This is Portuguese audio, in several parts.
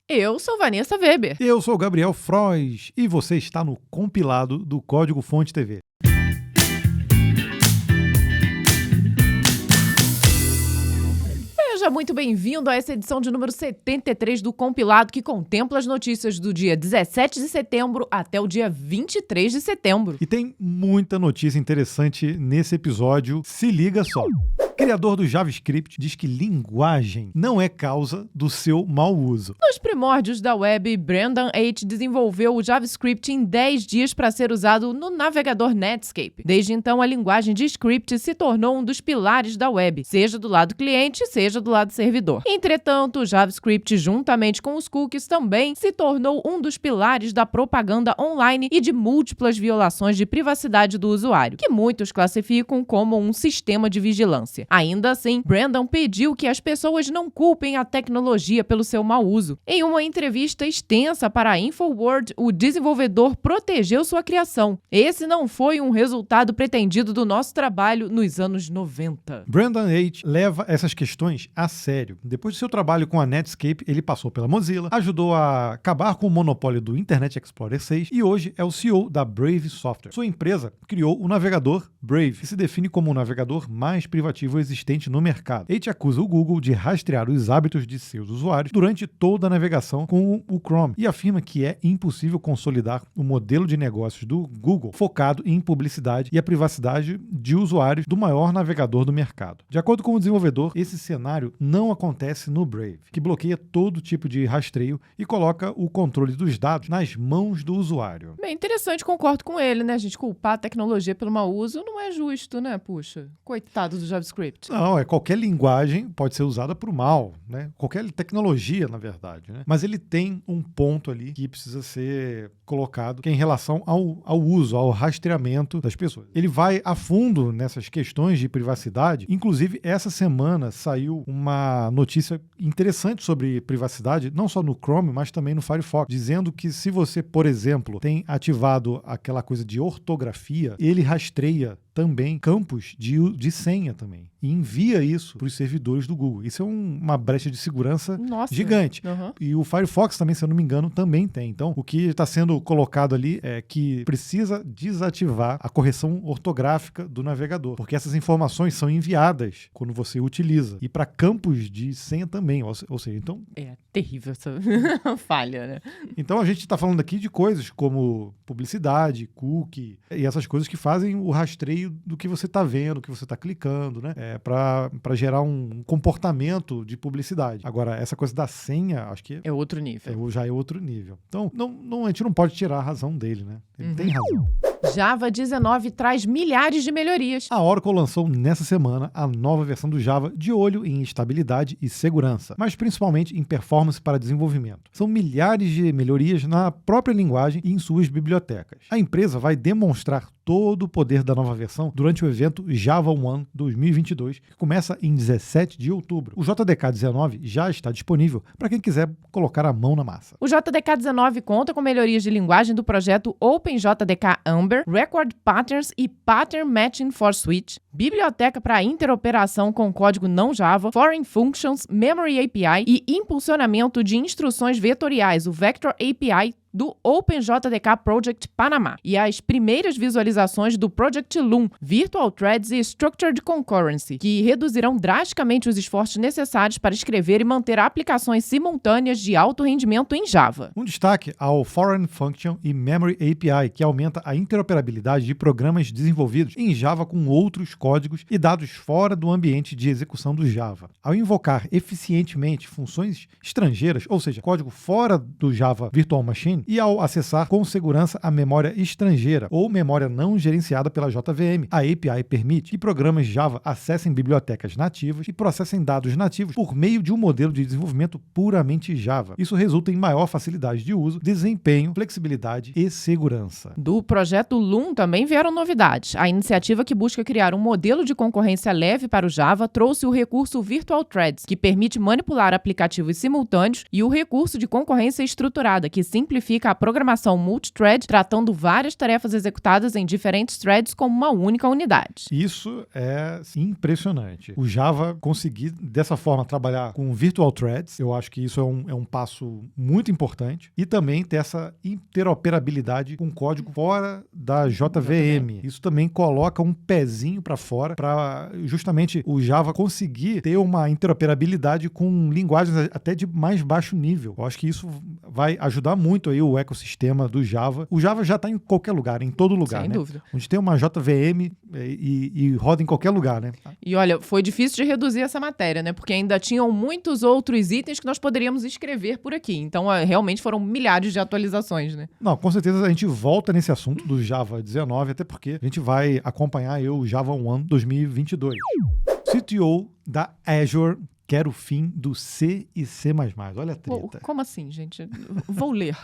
Eu sou Vanessa Weber. Eu sou o Gabriel Frois e você está no compilado do Código Fonte TV. Seja muito bem-vindo a essa edição de número 73 do compilado que contempla as notícias do dia 17 de setembro até o dia 23 de setembro. E tem muita notícia interessante nesse episódio, se liga só. Criador do JavaScript diz que linguagem não é causa do seu mau uso. Nos primórdios da web, Brendan Eich desenvolveu o JavaScript em 10 dias para ser usado no navegador Netscape. Desde então, a linguagem de script se tornou um dos pilares da web, seja do lado cliente, seja do lado servidor. Entretanto, o JavaScript, juntamente com os cookies, também se tornou um dos pilares da propaganda online e de múltiplas violações de privacidade do usuário, que muitos classificam como um sistema de vigilância. Ainda assim, Brendan pediu que as pessoas não culpem a tecnologia pelo seu mau uso. Em uma entrevista extensa para a InfoWorld, o desenvolvedor protegeu sua criação. Esse não foi um resultado pretendido do nosso trabalho nos anos 90. Brendan Eich leva essas questões a sério. Depois do seu trabalho com a Netscape, ele passou pela Mozilla, ajudou a acabar com o monopólio do Internet Explorer 6 e hoje é o CEO da Brave Software. Sua empresa criou o navegador Brave, que se define como o navegador mais privativo existente no mercado. Eich acusa o Google de rastrear os hábitos de seus usuários durante toda a navegação com o Chrome e afirma que é impossível consolidar o modelo de negócios do Google focado em publicidade e a privacidade de usuários do maior navegador do mercado. De acordo com o desenvolvedor, esse cenário não acontece no Brave, que bloqueia todo tipo de rastreio e coloca o controle dos dados nas mãos do usuário. Bem interessante, concordo com ele, né? A gente culpar a tecnologia pelo mau uso não é justo, né? Puxa, coitado do JavaScript. Não, qualquer linguagem pode ser usada para o mal, né? Qualquer tecnologia, na verdade, né? Mas ele tem um ponto ali que precisa ser colocado, que é em relação ao uso, ao rastreamento das pessoas. Ele vai a fundo nessas questões de privacidade. Inclusive, essa semana saiu uma notícia interessante sobre privacidade, não só no Chrome, mas também no Firefox, dizendo que se você, por exemplo, tem ativado aquela coisa de ortografia, ele rastreia também campos de senha também. E envia isso para os servidores do Google. Isso é uma brecha de segurança gigante. Uhum. E o Firefox também, se eu não me engano, também tem. Então, o que está sendo colocado ali é que precisa desativar a correção ortográfica do navegador, porque essas informações são enviadas quando você utiliza. E para campos de senha também. Ou seja, então... É terrível essa falha, né? Então, a gente está falando aqui de coisas como publicidade, cookie, e essas coisas que fazem o rastreio do que você está vendo, do que você está clicando, né? Para gerar um comportamento de publicidade. Agora, essa coisa da senha, acho que é outro nível. Já é outro nível. Então, a gente não pode tirar a razão dele, né? Ele tem razão. Java 19 traz milhares de melhorias. A Oracle lançou nessa semana a nova versão do Java de olho em estabilidade e segurança, mas principalmente em performance para desenvolvimento. São milhares de melhorias na própria linguagem e em suas bibliotecas. A empresa vai demonstrar todo o poder da nova versão durante o evento Java One 2022, que começa em 17 de outubro. O JDK 19 já está disponível para quem quiser colocar a mão na massa. O JDK 19 conta com melhorias de linguagem do projeto OpenJDK Amber, Record Patterns e Pattern Matching for Switch, biblioteca para interoperação com código não Java, Foreign Functions, Memory API e impulsionamento de instruções vetoriais, o Vector API, do OpenJDK Project Panama e as primeiras visualizações do Project Loom, Virtual Threads e Structured Concurrency, que reduzirão drasticamente os esforços necessários para escrever e manter aplicações simultâneas de alto rendimento em Java. Um destaque ao Foreign Function e Memory API, que aumenta a interoperabilidade de programas desenvolvidos em Java com outros códigos e dados fora do ambiente de execução do Java. Ao invocar eficientemente funções estrangeiras, ou seja, código fora do Java Virtual Machine, e ao acessar com segurança a memória estrangeira ou memória não gerenciada pela JVM. A API permite que programas Java acessem bibliotecas nativas e processem dados nativos por meio de um modelo de desenvolvimento puramente Java. Isso resulta em maior facilidade de uso, desempenho, flexibilidade e segurança. Do projeto Loom também vieram novidades. A iniciativa que busca criar um modelo de concorrência leve para o Java trouxe o recurso Virtual Threads, que permite manipular aplicativos simultâneos, e o recurso de concorrência estruturada, que simplifica significa a programação multithread, tratando várias tarefas executadas em diferentes threads como uma única unidade. Isso é impressionante. O Java conseguir dessa forma trabalhar com virtual threads, eu acho que isso é um passo muito importante, e também ter essa interoperabilidade com código fora da JVM. Isso também coloca um pezinho para fora para justamente o Java conseguir ter uma interoperabilidade com linguagens até de mais baixo nível. Eu acho que isso vai ajudar muito aí o ecossistema do Java. O Java já está em qualquer lugar, em todo lugar, Sem dúvida. Onde tem uma JVM e roda em qualquer lugar, né? E olha, foi difícil de reduzir essa matéria, né? Porque ainda tinham muitos outros itens que nós poderíamos escrever por aqui. Então, realmente foram milhares de atualizações, né? Não, com certeza a gente volta nesse assunto do Java 19, até porque a gente vai acompanhar o Java 1 2022. CTO da Azure quer o fim do C e C++. Olha a treta. Como assim, gente? Vou ler.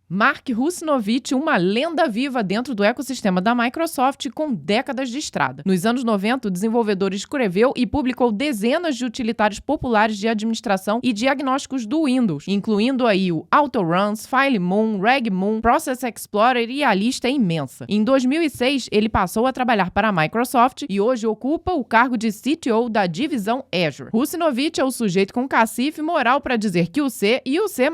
Mark Russinovich, uma lenda viva dentro do ecossistema da Microsoft com décadas de estrada. Nos anos 90, o desenvolvedor escreveu e publicou dezenas de utilitários populares de administração e diagnósticos do Windows, incluindo aí o Autoruns, FileMoon, RegMoon, Process Explorer e a lista é imensa. Em 2006, ele passou a trabalhar para a Microsoft e hoje ocupa o cargo de CTO da divisão Azure. Russinovich é o sujeito com cacife moral para dizer que o C e o C++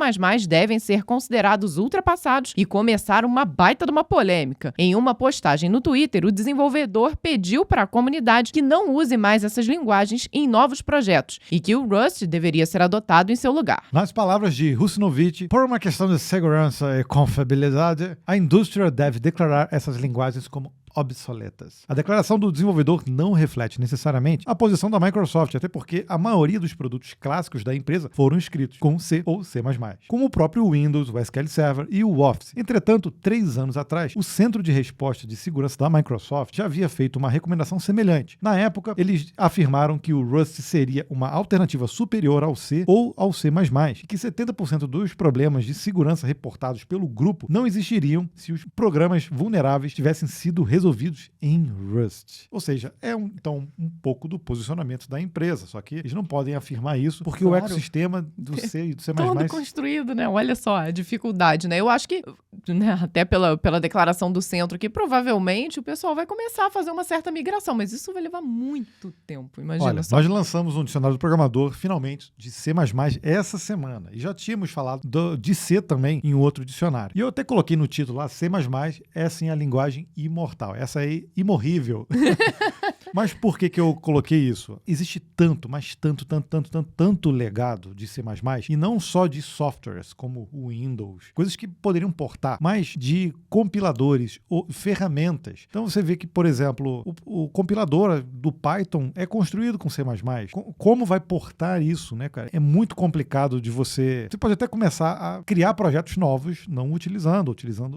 devem ser considerados ultrapassados e começar uma baita de uma polêmica. Em uma postagem no Twitter, o desenvolvedor pediu para a comunidade que não use mais essas linguagens em novos projetos e que o Rust deveria ser adotado em seu lugar. Nas palavras de Russinovich, por uma questão de segurança e confiabilidade, a indústria deve declarar essas linguagens como obsoletas. A declaração do desenvolvedor não reflete necessariamente a posição da Microsoft, até porque a maioria dos produtos clássicos da empresa foram escritos com C ou C++, como o próprio Windows, o SQL Server e o Office. Entretanto, 3 anos atrás, o Centro de Resposta de Segurança da Microsoft já havia feito uma recomendação semelhante. Na época, eles afirmaram que o Rust seria uma alternativa superior ao C ou ao C++, e que 70% dos problemas de segurança reportados pelo grupo não existiriam se os programas vulneráveis tivessem sido resolvidos em Rust. Ou seja, então um pouco do posicionamento da empresa, só que eles não podem afirmar isso porque o ecossistema do C e do C++... Todo construído, né? Olha só a dificuldade, né? Eu acho que, né, até pela declaração do centro aqui, provavelmente o pessoal vai começar a fazer uma certa migração, mas isso vai levar muito tempo, imagina. Olha, nós lançamos um dicionário do programador, finalmente, de C++ essa semana. E já tínhamos falado de C também em outro dicionário. E eu até coloquei no título lá, C++ é sim a linguagem imortal. Essa aí, imorrível. Mas por que eu coloquei isso? Existe tanto, mas tanto legado de C++, e não só de softwares como o Windows, coisas que poderiam portar, mas de compiladores ou ferramentas. Então você vê que, por exemplo, o compilador do Python é construído com C++. Como vai portar isso, né, cara? É muito complicado de você... Você pode até começar a criar projetos novos, não utilizando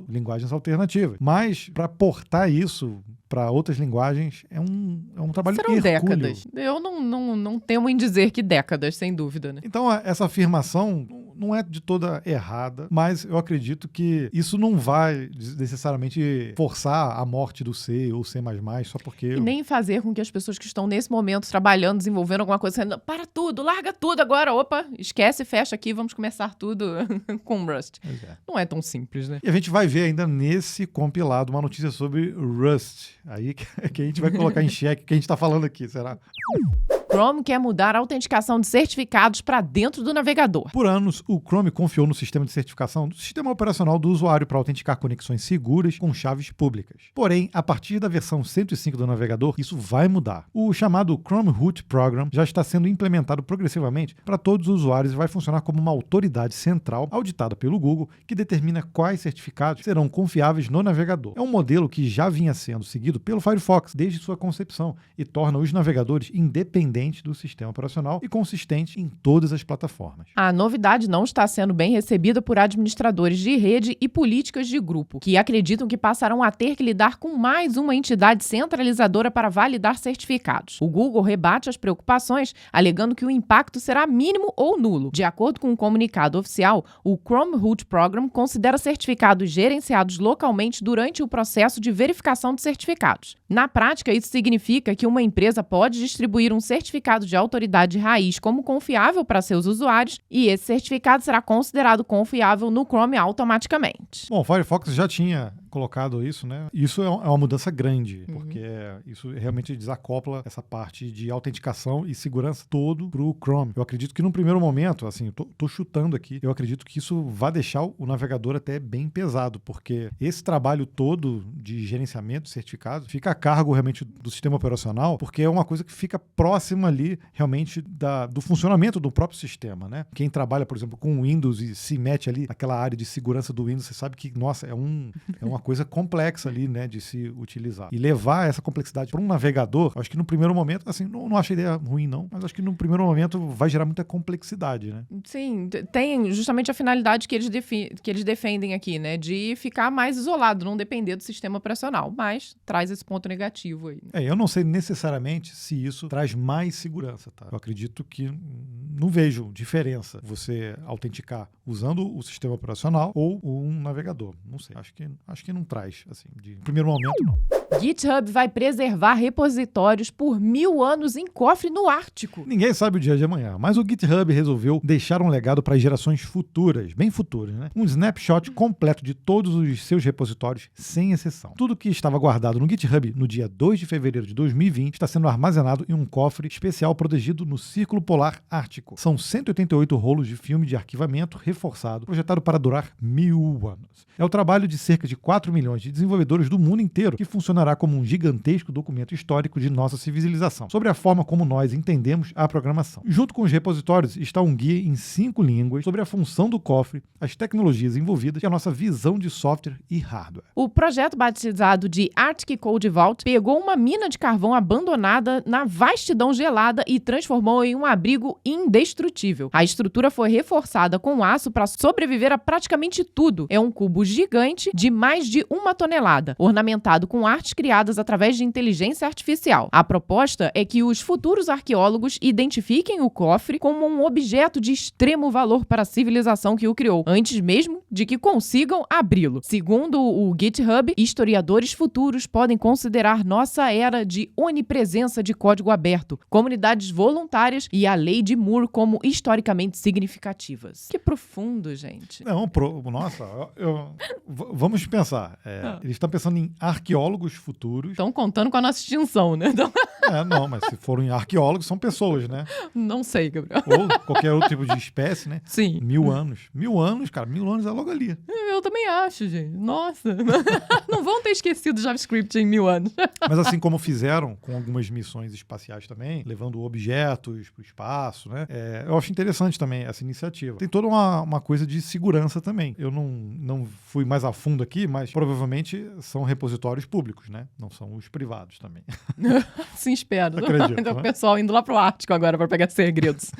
linguagens alternativas. Mas para portar isso para outras linguagens é um trabalho hercúleo. Serão décadas. Eu não temo em dizer que décadas, sem dúvida, né? Então, essa afirmação não é de toda errada, mas eu acredito que isso não vai necessariamente forçar a morte do C ou C++ só porque... E nem fazer com que as pessoas que estão nesse momento trabalhando, desenvolvendo alguma coisa, para tudo, larga tudo agora, opa, esquece, fecha aqui, vamos começar tudo com Rust. Não é tão simples, né? E a gente vai ver ainda nesse compilado uma notícia sobre Rust. Aí que a gente vai colocar em xeque o que a gente está falando aqui, será? Chrome quer mudar a autenticação de certificados para dentro do navegador. Por anos, o Chrome confiou no sistema de certificação do sistema operacional do usuário para autenticar conexões seguras com chaves públicas. Porém, a partir da versão 105 do navegador, isso vai mudar. O chamado Chrome Root Program já está sendo implementado progressivamente para todos os usuários e vai funcionar como uma autoridade central, auditada pelo Google, que determina quais certificados serão confiáveis no navegador. É um modelo que já vinha sendo seguido pelo Firefox desde sua concepção e torna os navegadores independentes do sistema operacional e consistente em todas as plataformas. A novidade não está sendo bem recebida por administradores de rede e políticas de grupo, que acreditam que passarão a ter que lidar com mais uma entidade centralizadora para validar certificados. O Google rebate as preocupações, alegando que o impacto será mínimo ou nulo. De acordo com um comunicado oficial, o Chrome Root Program considera certificados gerenciados localmente durante o processo de verificação de certificados. Na prática, isso significa que uma empresa pode distribuir um certificado certificado de autoridade raiz como confiável para seus usuários, e esse certificado será considerado confiável no Chrome automaticamente. Bom, o Firefox já tinha colocado isso, né? Isso é uma mudança grande, porque isso realmente desacopla essa parte de autenticação e segurança todo pro Chrome. Eu acredito que num primeiro momento, assim, eu tô chutando aqui, eu acredito que isso vai deixar o navegador até bem pesado, porque esse trabalho todo de gerenciamento de certificados fica a cargo realmente do sistema operacional, porque é uma coisa que fica próxima ali realmente do funcionamento do próprio sistema, né? Quem trabalha, por exemplo, com Windows e se mete ali naquela área de segurança do Windows, você sabe que, nossa, é uma coisa complexa ali, né, de se utilizar. E levar essa complexidade para um navegador, acho que no primeiro momento, assim, não acho a ideia ruim não, mas acho que no primeiro momento vai gerar muita complexidade, né? Sim, tem justamente a finalidade que eles defendem aqui, né, de ficar mais isolado, não depender do sistema operacional, mas traz esse ponto negativo aí. Né? Eu não sei necessariamente se isso traz mais segurança, tá? Eu acredito que não vejo diferença você autenticar usando o sistema operacional ou um navegador. Não sei, acho que não traz, assim, de primeiro momento não. GitHub vai preservar repositórios por 1000 anos em cofre no Ártico. Ninguém sabe o dia de amanhã, mas o GitHub resolveu deixar um legado para as gerações futuras, bem futuras, né? Um snapshot completo de todos os seus repositórios, sem exceção. Tudo que estava guardado no GitHub no dia 2 de fevereiro de 2020 está sendo armazenado em um cofre especial protegido no Círculo Polar Ártico. São 188 rolos de filme de arquivamento reforçado, projetado para durar 1000 anos. É o trabalho de cerca de 4 milhões de desenvolvedores do mundo inteiro que funcionará como um gigantesco documento histórico de nossa civilização, sobre a forma como nós entendemos a programação. Junto com os repositórios está um guia em 5 línguas sobre a função do cofre, as tecnologias envolvidas e a nossa visão de software e hardware. O projeto batizado de Arctic Code Vault pegou uma mina de carvão abandonada na vastidão gelada e transformou em um abrigo indestrutível. A estrutura foi reforçada com aço para sobreviver a praticamente tudo. É um cubo gigante de mais de 1 tonelada, ornamentado com artes criadas através de inteligência artificial. A proposta é que os futuros arqueólogos identifiquem o cofre como um objeto de extremo valor para a civilização que o criou, antes mesmo de que consigam abri-lo. Segundo o GitHub, historiadores futuros podem considerar nossa era de onipresença de código aberto, comunidades voluntárias e a lei de Moore como historicamente significativas. Que profundo, gente. Não, nossa, vamos pensar. Eles estão pensando em arqueólogos futuros. Estão contando com a nossa extinção, né? Então... não, mas se forem arqueólogos, são pessoas, né? Não sei, Gabriel. Ou qualquer outro tipo de espécie, né? Sim. 1000 anos. 1000 anos, cara. 1000 anos é logo ali. Eu também acho, gente. Nossa. Não vão ter esquecido o JavaScript em 1000 anos. Mas assim como fizeram com algumas missões espaciais também, levando objetos para o espaço, né? Eu acho interessante também essa iniciativa. Tem toda uma coisa de segurança também. Eu não fui mais a fundo aqui, mas provavelmente são repositórios públicos, né? Não são os privados também. Sim, espero. Acredito, O pessoal indo lá pro Ártico agora para pegar segredos.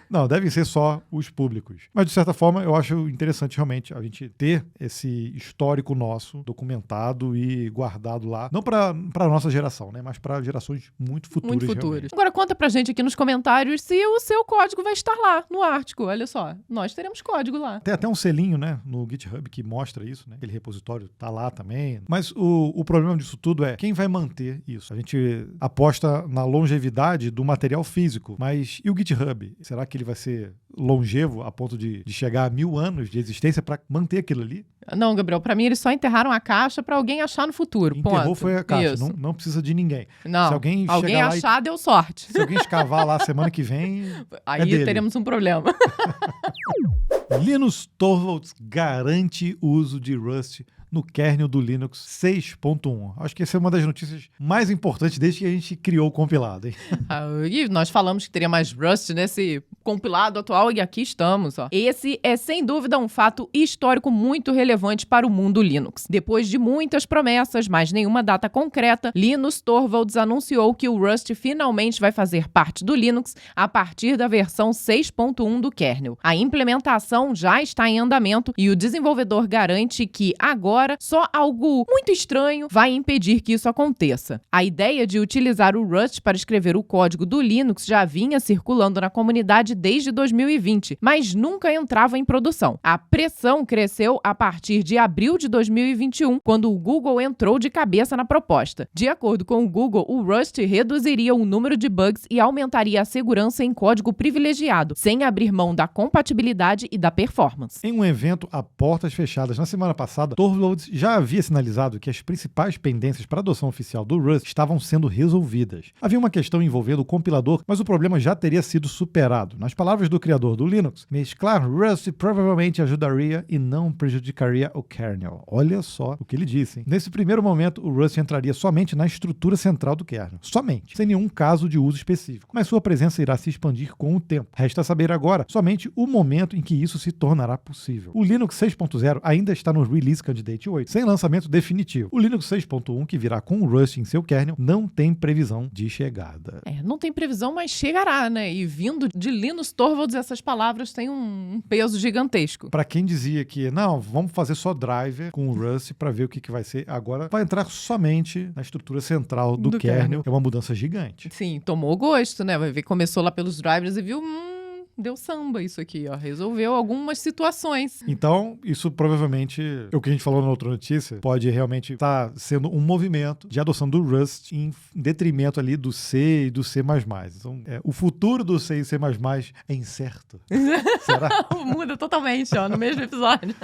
Não, devem ser só os públicos. Mas, de certa forma, eu acho interessante realmente a gente ter esse histórico nosso documentado e guardado lá. Não para a nossa geração, né? Mas para gerações muito futuras. Muito futuras. Realmente. Agora, conta pra gente aqui nos comentários se o seu código vai estar lá no Ártico. Olha só, nós teremos código lá. Tem até um selinho, né, no GitHub que mostra isso, né? Aquele repositório tá lá também. Mas o problema disso tudo é quem vai manter isso. A gente aposta na longevidade do material físico, mas e o GitHub? Será que ele vai ser longevo a ponto de chegar a 1000 anos de existência para manter aquilo ali? Não, Gabriel, para mim eles só enterraram a caixa para alguém achar no futuro. Enterrou ponto. foi a caixa, não precisa de ninguém. Não, se alguém achar, deu sorte. Se alguém escavar lá semana que vem, aí teremos um problema. Linus Torvalds garante o uso de Rust no kernel do Linux 6.1. Acho que essa é uma das notícias mais importantes desde que a gente criou o compilado, hein? E nós falamos que teria mais Rust nesse compilado atual e aqui estamos, ó. Esse é sem dúvida um fato histórico muito relevante para o mundo Linux. Depois de muitas promessas, mas nenhuma data concreta, Linus Torvalds anunciou que o Rust finalmente vai fazer parte do Linux a partir da versão 6.1 do kernel. A implementação já está em andamento e o desenvolvedor garante que agora agora, só algo muito estranho vai impedir que isso aconteça. A ideia de utilizar o Rust para escrever o código do Linux já vinha circulando na comunidade desde 2020, mas nunca entrava em produção. A pressão cresceu a partir de abril de 2021, quando o Google entrou de cabeça na proposta. De acordo com o Google, o Rust reduziria o número de bugs e aumentaria a segurança em código privilegiado, sem abrir mão da compatibilidade e da performance. Em um evento a portas fechadas na semana passada, Torvalds já havia sinalizado que as principais pendências para a adoção oficial do Rust estavam sendo resolvidas. Havia uma questão envolvendo o compilador, mas o problema já teria sido superado. Nas palavras do criador do Linux, mesclar Rust provavelmente ajudaria e não prejudicaria o kernel. Olha só o que ele disse, hein? Nesse primeiro momento, o Rust entraria somente na estrutura central do kernel. Somente, sem nenhum caso de uso específico. Mas sua presença irá se expandir com o tempo. Resta saber agora somente o momento em que isso se tornará possível. O Linux 6.0 ainda está no Release Candidate 8, sem lançamento definitivo. O Linux 6.1, que virá com o Rust em seu kernel, não tem previsão de chegada. Não tem previsão, mas chegará, né? E vindo de Linus Torvalds, essas palavras têm um peso gigantesco. Para quem dizia que, não, vamos fazer só driver com o Rust para ver o que vai ser, agora vai entrar somente na estrutura central do kernel. É uma mudança gigante. Sim, tomou gosto, né? Vai ver que começou lá pelos drivers e viu, deu samba isso aqui, ó. Resolveu algumas situações. Então, isso provavelmente, o que a gente falou na outra notícia, pode realmente estar sendo um movimento de adoção do Rust em detrimento ali do C e do C++. Então, o futuro do C e C++ é incerto. Será? Muda totalmente, ó, no mesmo episódio.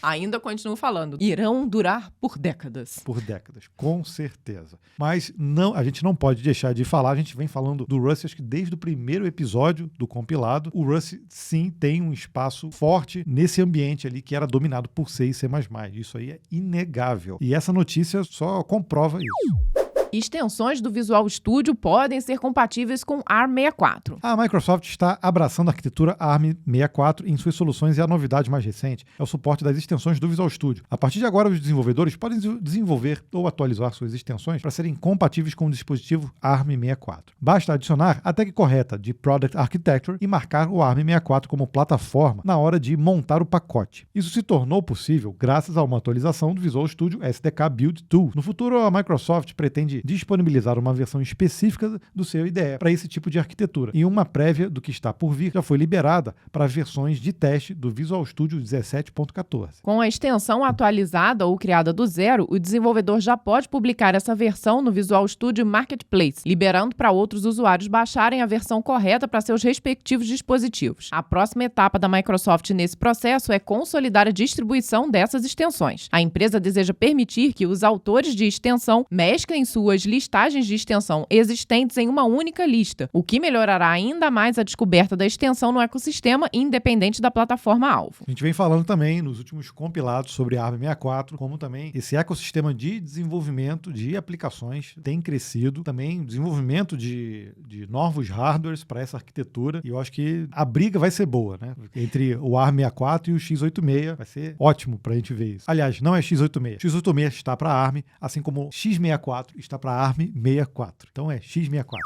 Ainda continuo falando. Irão durar por décadas. Por décadas, com certeza. Mas não, a gente não pode deixar de falar, a gente vem falando do Rust, acho que desde o primeiro episódio do compilado, o Rust, sim, tem um espaço forte nesse ambiente ali que era dominado por C e C++. Isso aí é inegável. E essa notícia só comprova isso. Extensões do Visual Studio podem ser compatíveis com ARM64. A Microsoft está abraçando a arquitetura ARM64 em suas soluções e a novidade mais recente é o suporte das extensões do Visual Studio. A partir de agora, os desenvolvedores podem desenvolver ou atualizar suas extensões para serem compatíveis com o dispositivo ARM64. Basta adicionar a tag correta de Product Architecture e marcar o ARM64 como plataforma na hora de montar o pacote. Isso se tornou possível graças a uma atualização do Visual Studio SDK Build 2. No futuro, a Microsoft pretende disponibilizar uma versão específica do seu IDE para esse tipo de arquitetura. E uma prévia do que está por vir já foi liberada para versões de teste do Visual Studio 17.14. Com a extensão atualizada ou criada do zero, o desenvolvedor já pode publicar essa versão no Visual Studio Marketplace, liberando para outros usuários baixarem a versão correta para seus respectivos dispositivos. A próxima etapa da Microsoft nesse processo é consolidar a distribuição dessas extensões. A empresa deseja permitir que os autores de extensão mesclem suas listagens de extensão existentes em uma única lista, o que melhorará ainda mais a descoberta da extensão no ecossistema independente da plataforma-alvo. A gente vem falando também nos últimos compilados sobre a ARM64, como também esse ecossistema de desenvolvimento de aplicações tem crescido, também desenvolvimento de novos hardwares para essa arquitetura, e eu acho que a briga vai ser boa, né? Entre o ARM64 e o x86, vai ser ótimo para a gente ver isso. Aliás, não é x86. X86 está para ARM, assim como x64 está para ARM64. Então é x64.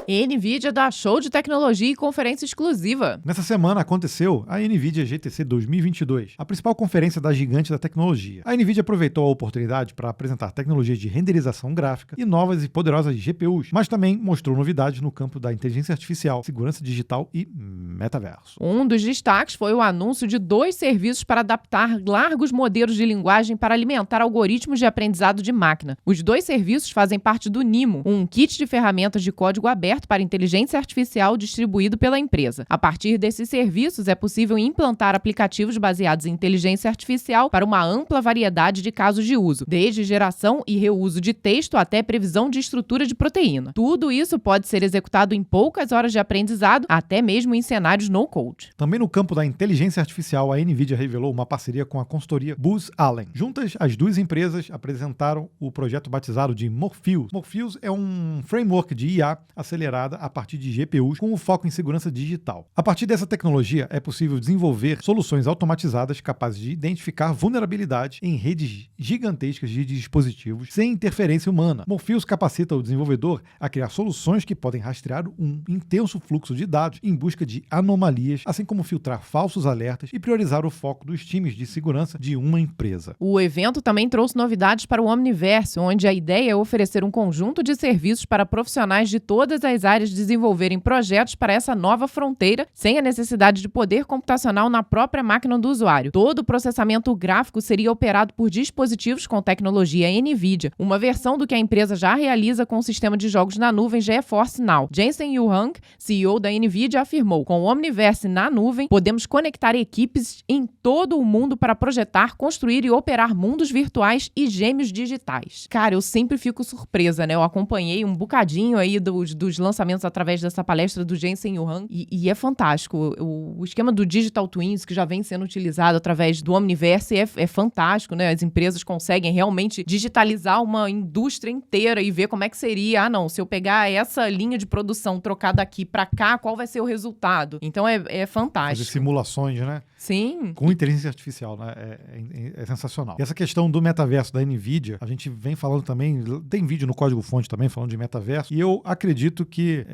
NVIDIA dá show de tecnologia e conferência exclusiva. Nessa semana aconteceu a NVIDIA GTC 2022, a principal conferência da gigante da tecnologia. A NVIDIA aproveitou a oportunidade para apresentar tecnologias de renderização gráfica e novas e poderosas GPUs, mas também mostrou novidades no campo da inteligência artificial, segurança digital e metaverso. Um dos destaques foi o anúncio de 2 serviços para adaptar largos modelos de linguagem para alimentar algoritmos de aprendizado de máquina. Os 2 serviços fazem parte do NIMO, um kit de ferramentas de código aberto para inteligência artificial distribuído pela empresa. A partir desses serviços, é possível implantar aplicativos baseados em inteligência artificial para uma ampla variedade de casos de uso, desde geração e reuso de texto até previsão de estrutura de proteína. Tudo isso pode ser executado em poucas horas de aprendizado, até mesmo em cenários no-code. Também no campo da inteligência artificial, a NVIDIA revelou uma parceria com a consultoria Booz Allen. Juntas, as 2 empresas apresentaram o projeto batizado de Morpheus. Morpheus é um framework de IA acelerado acelerada a partir de GPUs com o foco em segurança digital. A partir dessa tecnologia, é possível desenvolver soluções automatizadas capazes de identificar vulnerabilidades em redes gigantescas de dispositivos sem interferência humana. Morpheus capacita o desenvolvedor a criar soluções que podem rastrear um intenso fluxo de dados em busca de anomalias, assim como filtrar falsos alertas e priorizar o foco dos times de segurança de uma empresa. O evento também trouxe novidades para o Omniverse, onde a ideia é oferecer um conjunto de serviços para profissionais de todas as áreas desenvolverem projetos para essa nova fronteira, sem a necessidade de poder computacional na própria máquina do usuário. Todo o processamento gráfico seria operado por dispositivos com tecnologia NVIDIA, uma versão do que a empresa já realiza com o sistema de jogos na nuvem GeForce Now. Jensen Huang, CEO da NVIDIA, afirmou: com o Omniverse na nuvem, podemos conectar equipes em todo o mundo para projetar, construir e operar mundos virtuais e gêmeos digitais. Cara, eu sempre fico surpresa, né? Eu acompanhei um bocadinho aí dos lançamentos através dessa palestra do Jensen Huang e é fantástico. O esquema do Digital Twins, que já vem sendo utilizado através do Omniverse, é fantástico, né? As empresas conseguem realmente digitalizar uma indústria inteira e ver como é que seria. Ah, não, se eu pegar essa linha de produção, trocar daqui para cá, qual vai ser o resultado? Então é fantástico. Fazer simulações, né? Sim. Com inteligência artificial, né? É sensacional. E essa questão do metaverso da NVIDIA, a gente vem falando também, tem vídeo no código-fonte também falando de metaverso, e eu acredito que,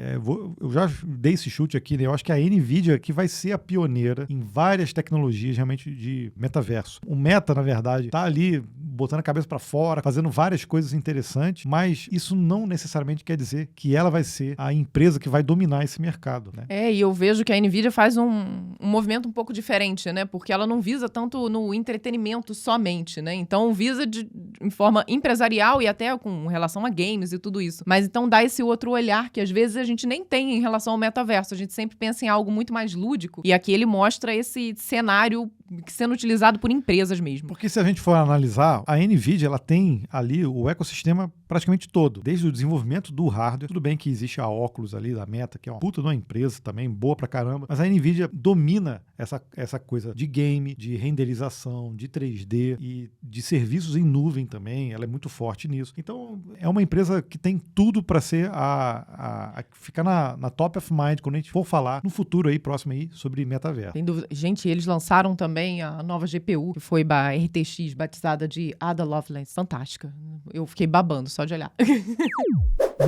eu já dei esse chute aqui, né? Eu acho que a NVIDIA que vai ser a pioneira em várias tecnologias realmente de metaverso. O Meta, na verdade, tá ali botando a cabeça para fora, fazendo várias coisas interessantes, mas isso não necessariamente quer dizer que ela vai ser a empresa que vai dominar esse mercado, né? E eu vejo que a NVIDIA faz um movimento um pouco diferente, né? Porque ela não visa tanto no entretenimento somente, né? Então visa em forma empresarial e até com relação a games e tudo isso. Mas então dá esse outro olhar que às vezes a gente nem tem em relação ao metaverso. A gente sempre pensa em algo muito mais lúdico. E aqui ele mostra esse cenário sendo utilizado por empresas mesmo. Porque se a gente for analisar, a NVIDIA ela tem ali o ecossistema praticamente todo, desde o desenvolvimento do hardware. Tudo bem que existe a Oculus ali da Meta, que é uma puta de uma empresa também, boa pra caramba, mas a NVIDIA domina essa coisa de game, de renderização, de 3D e de serviços em nuvem também. Ela é muito forte nisso. Então, é uma empresa que tem tudo para ser a ficar na top of mind quando a gente for falar no futuro aí, próximo aí, sobre metaverso. Sem dúvida. Gente, eles lançaram também a nova GPU, que foi a RTX, batizada de Ada Lovelace. Fantástica. Eu fiquei babando só de olhar.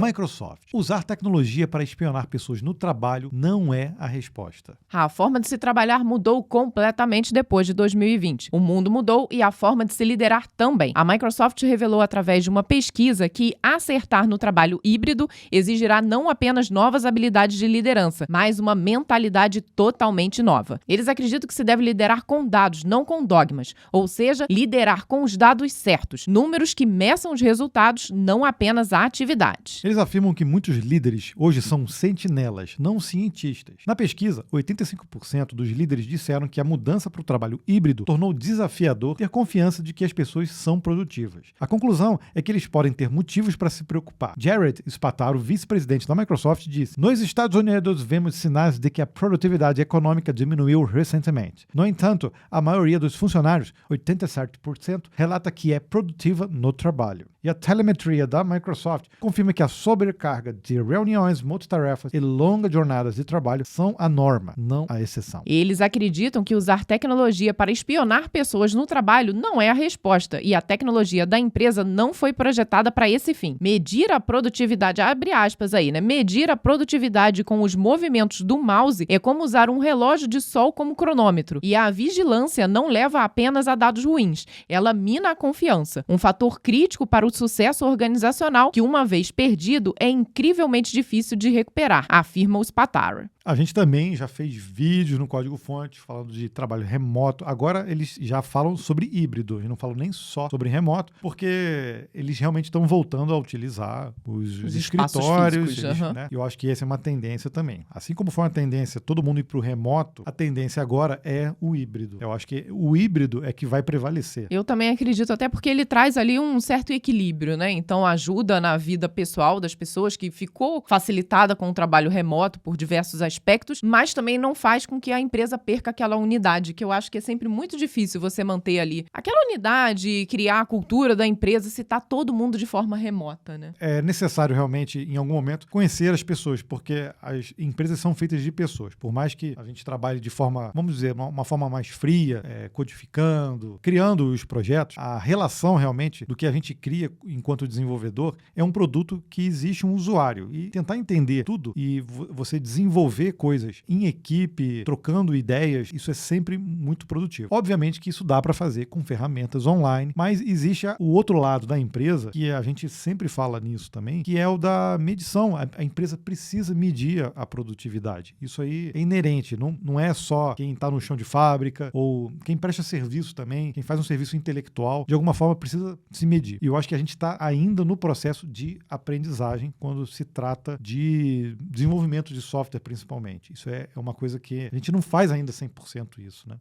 Microsoft. Usar tecnologia para espionar pessoas no trabalho não é a resposta. A forma de se trabalhar mudou completamente depois de 2020. O mundo mudou e a forma de se liderar também. A Microsoft revelou através de uma pesquisa que acertar no trabalho híbrido exigirá não apenas novas habilidades de liderança, mas uma mentalidade totalmente nova. Eles acreditam que se deve liderar com dados, não com dogmas. Ou seja, liderar com os dados certos. Números que meçam os resultados, não apenas a atividade. Eles afirmam que muitos líderes hoje são sentinelas, não cientistas. Na pesquisa, 85% dos líderes disseram que a mudança para o trabalho híbrido tornou desafiador ter confiança de que as pessoas são produtivas. A conclusão é que eles podem ter motivos para se preocupar. Jared Spataro, vice-presidente da Microsoft, disse: nos Estados Unidos vemos sinais de que a produtividade econômica diminuiu recentemente. No entanto, a maioria dos funcionários, 87%, relata que é produtiva no trabalho. E a telemetria da Microsoft confirma que a sobrecarga de reuniões, multitarefas e longas jornadas de trabalho são a norma, não a exceção. Eles acreditam que usar tecnologia para espionar pessoas no trabalho não é a resposta e a tecnologia da empresa não foi projetada para esse fim. Medir a produtividade, abre aspas aí, né? Medir a produtividade com os movimentos do mouse é como usar um relógio de sol como cronômetro. E a vigilância não leva apenas a dados ruins, ela mina a confiança, um fator crítico para o sucesso organizacional que, uma vez perdido, é incrivelmente difícil de recuperar, afirma o Spataro. A gente também já fez vídeos no código-fonte falando de trabalho remoto. Agora eles já falam sobre híbrido, eles não falam nem só sobre remoto, porque eles realmente estão voltando a utilizar os escritórios. Físicos, né? Eu acho que essa é uma tendência também. Assim como foi uma tendência todo mundo ir para o remoto, a tendência agora é o híbrido. Eu acho que o híbrido é que vai prevalecer. Eu também acredito, até porque ele traz ali um certo equilíbrio, né? Então ajuda na vida pessoal das pessoas, que ficou facilitada com o trabalho remoto por diversos aspectos, aspectos, mas também não faz com que a empresa perca aquela unidade, que eu acho que é sempre muito difícil você manter ali aquela unidade, criar a cultura da empresa se tá todo mundo de forma remota, né? É necessário realmente, em algum momento, conhecer as pessoas, porque as empresas são feitas de pessoas. Por mais que a gente trabalhe de forma, vamos dizer, uma forma mais fria, codificando, criando os projetos, a relação realmente do que a gente cria enquanto desenvolvedor é um produto que existe um usuário. E tentar entender tudo e você desenvolver coisas em equipe, trocando ideias, isso é sempre muito produtivo. Obviamente que isso dá para fazer com ferramentas online, mas existe o outro lado da empresa, que a gente sempre fala nisso também, que é o da medição. A empresa precisa medir a produtividade. Isso aí é inerente, não é só quem está no chão de fábrica ou quem presta serviço também, quem faz um serviço intelectual, de alguma forma precisa se medir. E eu acho que a gente está ainda no processo de aprendizagem quando se trata de desenvolvimento de software, principalmente. Isso é uma coisa que a gente não faz ainda 100% isso, né?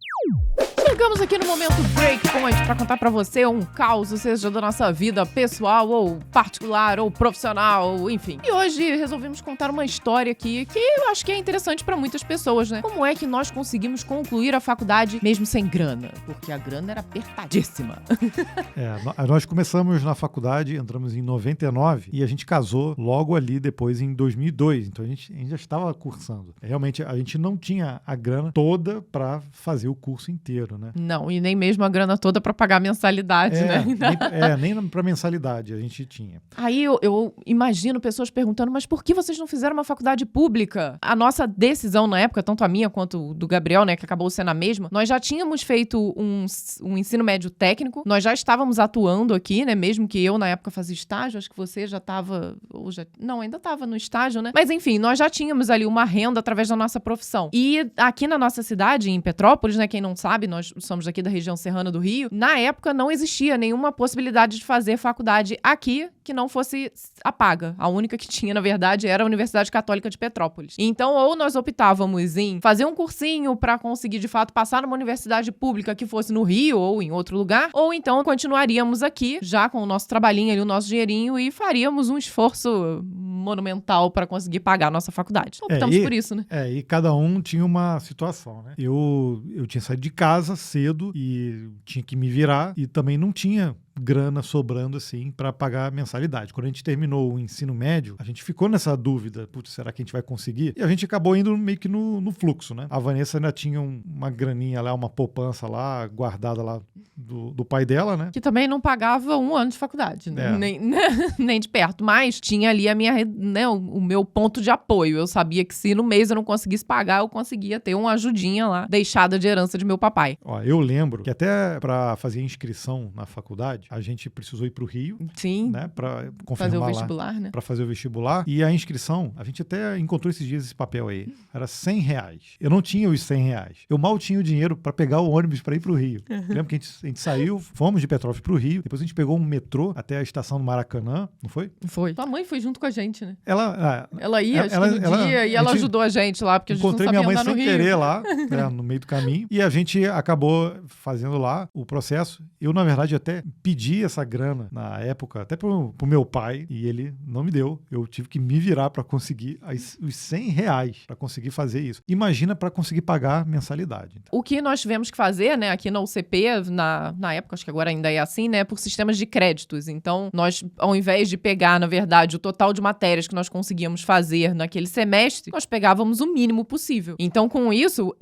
Chegamos aqui no momento Breakpoint para contar para você um caos, seja da nossa vida pessoal ou particular ou profissional, enfim. E hoje resolvemos contar uma história aqui que eu acho que é interessante para muitas pessoas, né? Como é que nós conseguimos concluir a faculdade mesmo sem grana? Porque a grana era apertadíssima. Nós começamos na faculdade, entramos em 99 e a gente casou logo ali depois em 2002. Então a gente já estava cursando. Realmente a gente não tinha a grana toda para fazer o curso inteiro, né? Não, e nem mesmo a grana toda para pagar a mensalidade, né? Nem para mensalidade a gente tinha. Aí eu imagino pessoas perguntando, mas por que vocês não fizeram uma faculdade pública? A nossa decisão na época, tanto a minha quanto do Gabriel, né, que acabou sendo a mesma, nós já tínhamos feito um ensino médio técnico, nós já estávamos atuando aqui, né, mesmo que eu na época fazia estágio, acho que você já estava, ainda estava no estágio, né? Mas enfim, nós já tínhamos ali uma renda através da nossa profissão. E aqui na nossa cidade, em Petrópolis, né, quem não sabe, nós somos aqui da região serrana do Rio, na época não existia nenhuma possibilidade de fazer faculdade aqui que não fosse a paga. A única que tinha, na verdade, era a Universidade Católica de Petrópolis. Então, ou nós optávamos em fazer um cursinho para conseguir, de fato, passar numa universidade pública que fosse no Rio ou em outro lugar, ou então continuaríamos aqui, já com o nosso trabalhinho ali, o nosso dinheirinho, e faríamos um esforço monumental para conseguir pagar a nossa faculdade. Optamos por isso, né? E cada um tinha uma situação, né? Eu tinha saído de casa cedo e tinha que me virar e também não tinha grana sobrando assim para pagar a mensalidade. Quando a gente terminou o ensino médio, a gente ficou nessa dúvida, putz, será que a gente vai conseguir? E a gente acabou indo meio que no fluxo, né? A Vanessa ainda tinha uma graninha lá, uma poupança lá, guardada lá do pai dela, né? Que também não pagava um ano de faculdade, né? Nem de perto, mas tinha ali o meu ponto de apoio. Eu sabia que se no mês eu não conseguisse pagar, eu conseguia ter uma ajudinha lá, deixada de herança de meu papai. Eu lembro que até para fazer inscrição na faculdade, a gente precisou ir para o Rio. Sim. Né, para fazer o vestibular, lá, né? Para fazer o vestibular. E a inscrição, a gente até encontrou esses dias esse papel aí. Era R$100. Eu não tinha os R$100. Eu mal tinha o dinheiro para pegar o ônibus para ir para o Rio. Lembra que a gente saiu, fomos de Petrópolis para o Rio. Depois a gente pegou um metrô até a estação do Maracanã, não foi? Foi. Tua mãe foi junto com a gente, né? Ela ia, acho que no dia, e ela ajudou a gente lá, porque a gente não sabia andar no Rio. Encontrei minha mãe sem querer lá, no meio do caminho. E a gente acabou fazendo lá o processo. Eu, na verdade, até pedi essa grana na época, até pro meu pai, e ele não me deu. Eu tive que me virar para conseguir os R$100 para conseguir fazer isso. Imagina para conseguir pagar mensalidade. O que nós tivemos que fazer, né, aqui na UCP, na época, acho que agora ainda é assim, né, por sistemas de créditos. Então, nós, ao invés de pegar, na verdade, o total de matérias que nós conseguíamos fazer naquele semestre, nós pegávamos o mínimo possível. Então, com isso,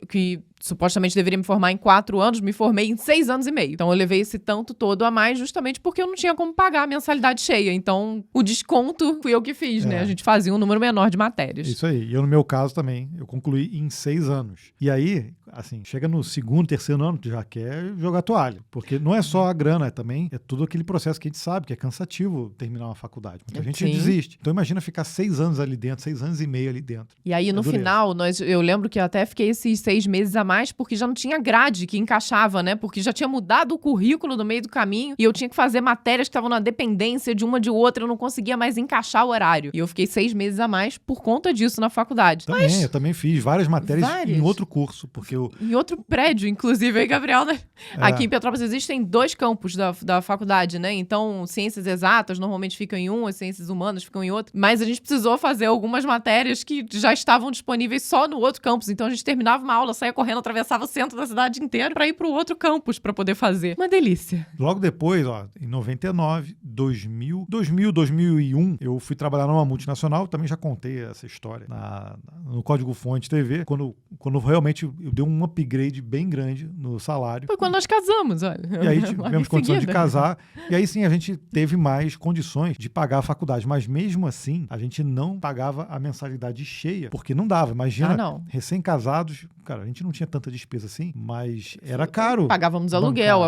que supostamente deveria me formar em 4 anos, me formei em 6 anos e meio. Então eu levei esse tanto todo a mais justamente porque eu não tinha como pagar a mensalidade cheia. Então o desconto fui eu que fiz, né? A gente fazia um número menor de matérias. Isso aí. E eu, no meu caso também, eu concluí em 6 anos. E aí, assim, chega no 2º, 3º ano, tu já quer jogar toalha. Porque não é só a grana, também é tudo aquele processo que a gente sabe que é cansativo terminar uma faculdade. Muita gente desiste. Então imagina ficar 6 anos ali dentro, 6 anos e meio ali dentro. E aí no final, eu lembro que eu até fiquei esses 6 meses a mais porque já não tinha grade que encaixava, né? Porque já tinha mudado o currículo no meio do caminho e eu tinha que fazer matérias que estavam na dependência de uma de outra, eu não conseguia mais encaixar o horário. E eu fiquei 6 meses a mais por conta disso na faculdade. Eu também fiz várias matérias em outro curso, porque Em outro prédio, inclusive, aí, Gabriel, né? Aqui em Petrópolis existem 2 campos da faculdade, né? Então, ciências exatas normalmente ficam em um, as ciências humanas ficam em outro. Mas a gente precisou fazer algumas matérias que já estavam disponíveis só no outro campus. Então, a gente terminava uma aula, saía correndo, atravessava o centro da cidade inteira para ir para o outro campus para poder fazer. Uma delícia. Logo depois, em 99, 2000, 2001, eu fui trabalhar numa multinacional. Também já contei essa história no Código Fonte TV, quando realmente eu dei um upgrade bem grande no salário. Foi quando nós casamos, olha. E aí tivemos condições de casar. E aí sim, a gente teve mais condições de pagar a faculdade. Mas mesmo assim, a gente não pagava a mensalidade cheia, porque não dava. Imagina, recém-casados, cara, a gente não tinha tanta despesa assim, mas era caro. Pagávamos aluguel,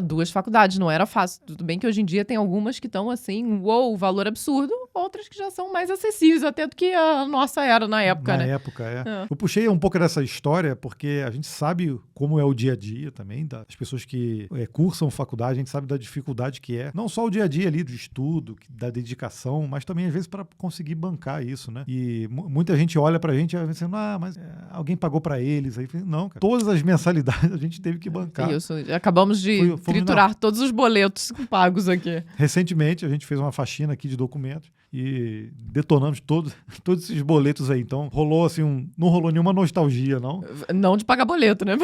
2 faculdades, não era fácil. Tudo bem que hoje em dia tem algumas que estão assim, valor absurdo, outras que já são mais acessíveis até do que a nossa era na época, né? Na época, Eu puxei um pouco dessa história porque a gente sabe como é o dia a dia também das pessoas que cursam faculdade, a gente sabe da dificuldade que é, não só o dia a dia ali do estudo, da dedicação, mas também às vezes para conseguir bancar isso, né? E muita gente olha pra gente e pensa, mas alguém pagou pra eles, aí não, cara, todas as mensalidades a gente teve que bancar. Isso, acabamos de triturar todos os boletos pagos aqui. Recentemente a gente fez uma faxina aqui de documentos e detonamos todos esses boletos aí. Então, rolou assim, não rolou nenhuma nostalgia, não. Não de pagar boleto, né?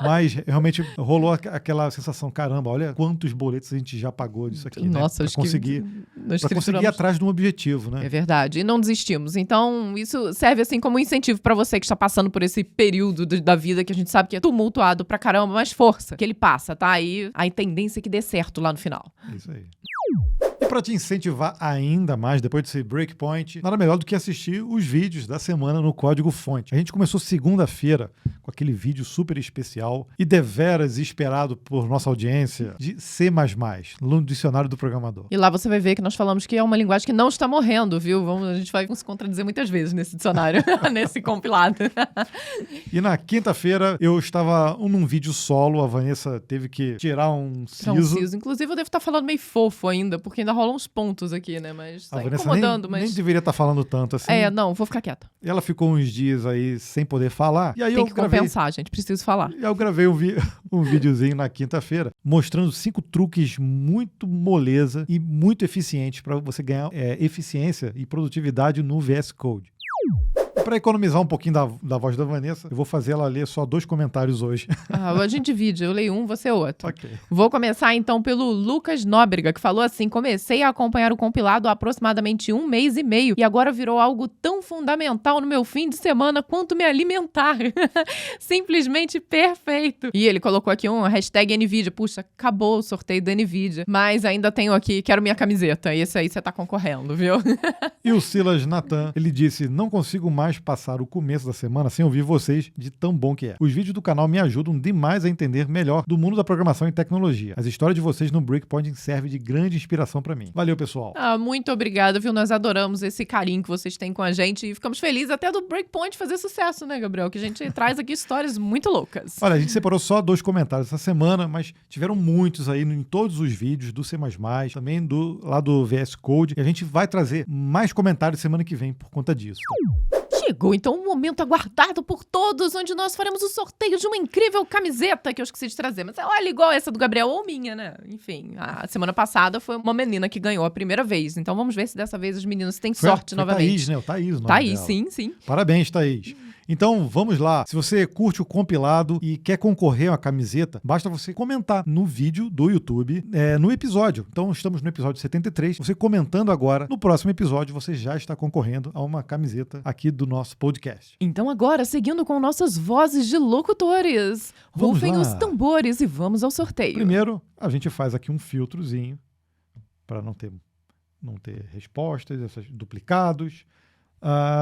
Mas realmente rolou aquela sensação, caramba, olha quantos boletos a gente já pagou disso aqui, Nossa, né? Pra conseguir ir atrás de um objetivo, né? É verdade. E não desistimos. Então, isso serve assim como um incentivo pra você que está passando por esse período da vida que a gente sabe que é tumultuado pra caramba, mas força, que ele passa, tá? E a tendência é que dê certo lá no final. Isso aí. E para te incentivar ainda mais, depois desse breakpoint, nada melhor do que assistir os vídeos da semana no Código Fonte. A gente começou segunda-feira com aquele vídeo super especial e deveras esperado por nossa audiência de C++, no dicionário do programador. E lá você vai ver que nós falamos que é uma linguagem que não está morrendo, viu? A gente vai se contradizer muitas vezes nesse dicionário, nesse compilado. E na quinta-feira eu estava num vídeo solo, a Vanessa teve que tirar um siso. Inclusive eu devo estar falando meio fofo ainda, porque ainda rolam uns pontos aqui, né? Mas tá incomodando, nem deveria estar falando tanto assim. Não, vou ficar quieta. Ela ficou uns dias aí sem poder falar. E aí Tem que compensar, gente. Preciso falar. E aí eu gravei um videozinho na quinta-feira mostrando 5 truques muito moleza e muito eficientes para você ganhar eficiência e produtividade no VS Code. Para economizar um pouquinho da voz da Vanessa, eu vou fazer ela ler só 2 comentários hoje. A gente divide, eu leio um, você outro. Ok. Vou começar então pelo Lucas Nóbrega, que falou assim: comecei a acompanhar o compilado há aproximadamente 1 mês e meio e agora virou algo tão fundamental no meu fim de semana quanto me alimentar. Simplesmente perfeito. E ele colocou aqui um hashtag NVIDIA. Puxa, acabou o sorteio da NVIDIA, mas ainda tenho aqui, quero minha camiseta. Esse aí você tá concorrendo, viu? E o Silas Natan, ele disse: não consigo mais passar o começo da semana sem ouvir vocês, de tão bom que é. Os vídeos do canal me ajudam demais a entender melhor do mundo da programação e tecnologia. As histórias de vocês no Breakpoint servem de grande inspiração pra mim. Valeu, pessoal. Muito obrigada, viu? Nós adoramos esse carinho que vocês têm com a gente e ficamos felizes até do Breakpoint fazer sucesso, né, Gabriel? Que a gente traz aqui histórias muito loucas. Olha, a gente separou só 2 comentários essa semana, mas tiveram muitos aí em todos os vídeos do C++, também lá do VS Code, e a gente vai trazer mais comentários semana que vem por conta disso. Chegou então um momento aguardado por todos, onde nós faremos o sorteio de uma incrível camiseta que eu esqueci de trazer. Mas olha, igual essa do Gabriel ou minha, né? Enfim, a semana passada foi uma menina que ganhou a primeira vez. Então vamos ver se dessa vez os meninos têm sorte novamente. Thaís, né? O Thaís, o nome Thaís, dela. sim. Parabéns, Thaís. Então, vamos lá. Se você curte o compilado e quer concorrer a uma camiseta, basta você comentar no vídeo do YouTube, no episódio. Então, estamos no episódio 73. Você comentando agora, no próximo episódio, você já está concorrendo a uma camiseta aqui do nosso podcast. Então, agora, seguindo com nossas vozes de locutores, rufem os tambores e vamos ao sorteio. Primeiro, a gente faz aqui um filtrozinho para não ter respostas, esses duplicados.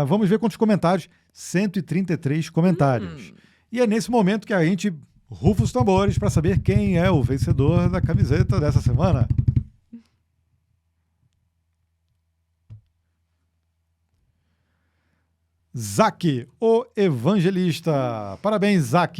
Vamos ver quantos comentários. 133 comentários. E é nesse momento que a gente rufa os tambores para saber quem é o vencedor da camiseta dessa semana. Zac, o evangelista. Parabéns, Zac.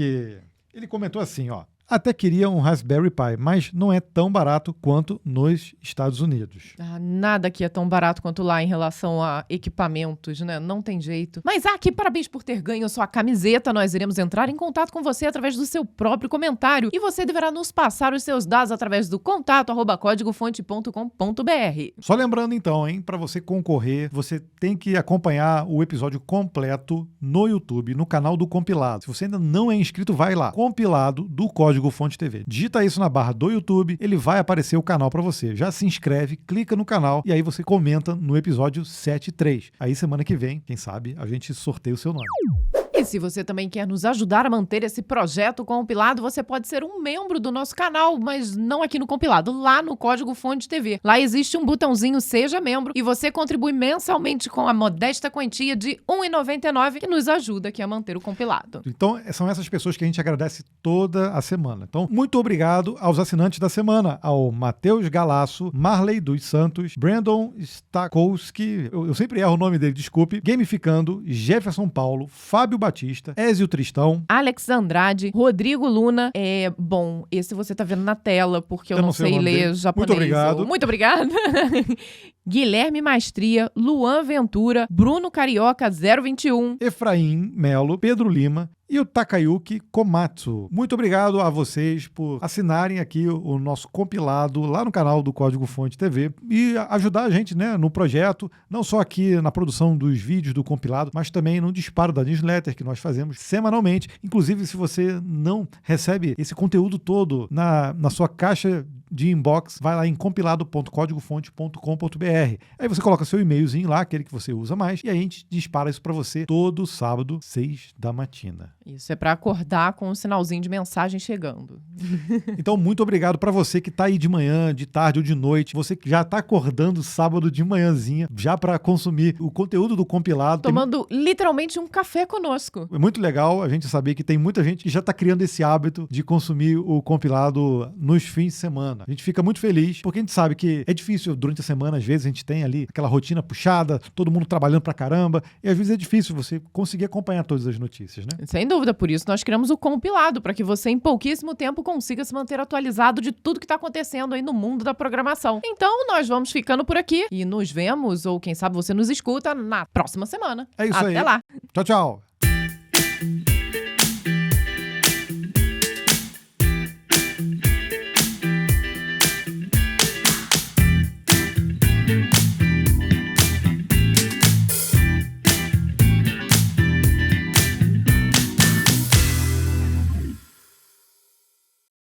Ele comentou assim, ó. até queria um Raspberry Pi, mas não é tão barato quanto nos Estados Unidos. Nada aqui é tão barato quanto lá em relação a equipamentos, né? Não tem jeito. Mas aqui, parabéns por ter ganho sua camiseta. Nós iremos entrar em contato com você através do seu próprio comentário e você deverá nos passar os seus dados através do contato@códigofonte.com.br. Só lembrando então, hein, para você concorrer, você tem que acompanhar o episódio completo no YouTube, no canal do Compilado. Se você ainda não é inscrito, vai lá. Compilado do Código Fonte TV. Digita isso na barra do YouTube, ele vai aparecer o canal para você. Já se inscreve, clica no canal e aí você comenta no episódio 7.3. Aí semana que vem, quem sabe, a gente sorteia o seu nome. E se você também quer nos ajudar a manter esse projeto compilado, você pode ser um membro do nosso canal, mas não aqui no Compilado, lá no Código Fonte TV. Lá existe um botãozinho Seja Membro e você contribui mensalmente com a modesta quantia de R$ 1,99 que nos ajuda aqui a manter o compilado. Então, são essas pessoas que a gente agradece toda a semana. Então, muito obrigado aos assinantes da semana, ao Matheus Galasso, Marley dos Santos, Brandon Stakowski, eu sempre erro o nome dele, desculpe, Gamificando, Jefferson Paulo, Fábio Batista, Ézio Tristão, Alex Andrade, Rodrigo Luna. Bom, esse você tá vendo na tela, porque eu não sei ler japonês. Muito obrigado. Muito obrigada. Guilherme Maestria, Luan Ventura, Bruno Carioca 021, Efraim Melo, Pedro Lima e o Takayuki Komatsu. Muito obrigado a vocês por assinarem aqui o nosso compilado lá no canal do Código Fonte TV e ajudar a gente, né, no projeto, não só aqui na produção dos vídeos do compilado, mas também no disparo da newsletter que nós fazemos semanalmente. Inclusive, se você não recebe esse conteúdo todo na sua caixa de inbox, vai lá em compilado.códigofonte.com.br. Aí você coloca seu e-mailzinho lá, aquele que você usa mais, e aí a gente dispara isso para você todo sábado, 6 da matina. Isso é para acordar com um sinalzinho de mensagem chegando. Então, muito obrigado para você que tá aí de manhã, de tarde ou de noite, você que já tá acordando sábado de manhãzinha, já para consumir o conteúdo do compilado. Tomando literalmente um café conosco. É muito legal a gente saber que tem muita gente que já tá criando esse hábito de consumir o compilado nos fins de semana. A gente fica muito feliz, porque a gente sabe que é difícil durante a semana, às vezes a gente tem ali aquela rotina puxada, todo mundo trabalhando pra caramba, e às vezes é difícil você conseguir acompanhar todas as notícias, né? Sem dúvida, por isso nós criamos o compilado, para que você em pouquíssimo tempo consiga se manter atualizado de tudo que tá acontecendo aí no mundo da programação. Então, nós vamos ficando por aqui e nos vemos, ou quem sabe você nos escuta, na próxima semana. É isso aí. Até lá. Tchau, tchau.